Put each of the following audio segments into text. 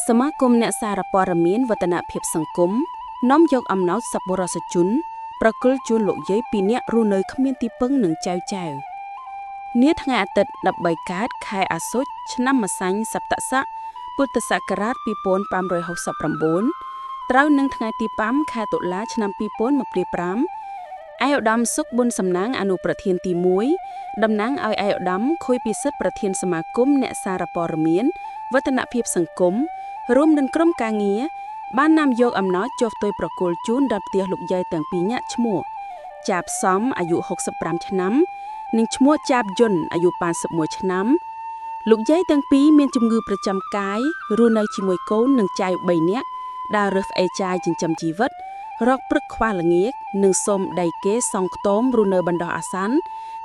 សមាគមអ្នកសារព័ត៌មានវឌ្ឍនភាពសង្គមនាំយកអំណោយសប្បុរសជនប្រគល់ជូនលោកយាយពីរនាក់រស់នៅគ្មានទីពឹងនឹងចៅនាថ្ងៃអាទិត្យ13កើតខែអាសូចឆ្នាំម្សាញ់សប្តស័កពុទ្ធសករាជ2569ត្រូវនឹងថ្ងៃទី5ខែតុលាឆ្នាំ2025ឯកឧត្តមសុខប៊ុនសំណាងអនុប្រធានទី1តំណាងឲ្យឯកឧត្តមខួយពិសិដ្ឋប្រធានសមាគមអ្នកសារព័ត៌មានវឌ្ឍនភាពសង្គមរួមនឹងក្រុមការងារបាននាំយកអំណោយចុះផ្ទុយប្រគល់ជូនដល់ផ្ទះលោកយាយទាំងពីរនាក់ឈ្មោះចាបសំអាយុ65ឆ្នាំនិងឈ្មោះចាបយុនអាយុ81ឆ្នាំលោកយាយទាំងពីរមានជំងឺប្រចាំកាយរស់នៅជាមួយកូននិងចៅ3នាក់ដែលរើសផ្អេចាយចិញ្ចឹមជីវិតរកព្រឹកខ្វះល្ងាចនិងសូមដៃគេសង់ខ្ទមរស់នៅបណ្ដោះអាសន្ន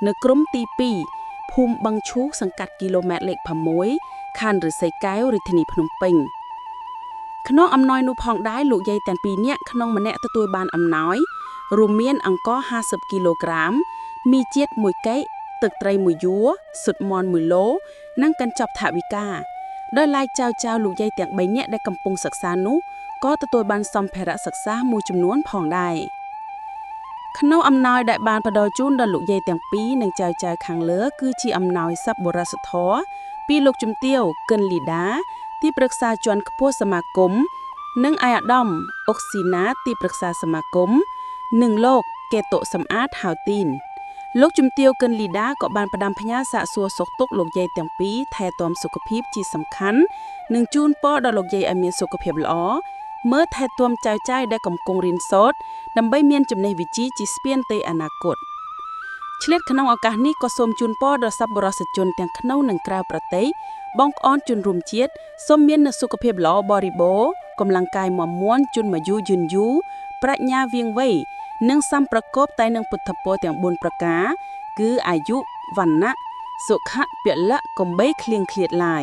នៅក្រុមទី2ភូមិបឹងឈូកសង្កាត់គីឡូម៉ែត្រលេខ6ខណ្ឌឫស្សីកែវរាជធានីភ្នំពេញក្នុងអំណោយនោះផងដែរលោកយាយទាំងពីរនាក់ក្នុងម្នាក់ទទួលបានអំណោយរួមមានអង្ករ50គីឡូក្រាមមីជាតិ1កែកទឹកត្រី1យួរស៊ុតមាន់1ឡូនិងកញ្ចប់ថវិកាដោយឡែកចៅលោកយាយទាំង3នាក់ដែលកំពុងសិក្សានោះក៏ទទួលបានសម្ភារៈសិក្សាមួយចំនួនផងដែរក្នុងអំណោយដែលបានផ្ដល់ជូនដល់លោកយាយទាំងពីរនិងចៅខាងលើគឺជាអំណោយសប្បុរសធម៌ពីលោកជំទាវកិនលីដាទីប្រឹក្សាជាន់ខ្ពស់សមាគមនិងឯកឧត្តមអុកស៊ីណាទីប្រឹក្សាសមាគមនិងលោកកេតុសំអាតហៅទីនលោកជំទាវកិនលីដាក៏បានផ្ដាំផ្ញើសាកសួរសុខទុក្ខលោកយាយទាំងពីរថែទាំសុខភាពជាសំខាន់និងជូនពរដល់លោកយាយឲ្យមានសុខភាពល្អមើលថែទាំចៅដែលកំពុងរៀនសូត្រដើម្បីមានចំណេះវិជ្ជាជាស្ពានទៅអនាគតឆ្លៀតក្នុងឱកាសនេះក៏សូមជូនពរដល់សប្បុរសជនទាំងក្នុងនិងក្រៅប្រទេសបងប្អូនជនរួមជាតិសូមមានសុខភាពល្អបរិបូរណ៍កម្លាំងកាយមាំមួនជន់អាយុយឺនយូរប្រាជ្ញាវាងវៃនិងសម្ប្រកបតែនឹងពុទ្ធពរទាំង4ប្រការគឺអាយុវណ្ណៈសុខៈពលៈកំបីឃ្លៀងឃ្លាតឡើយ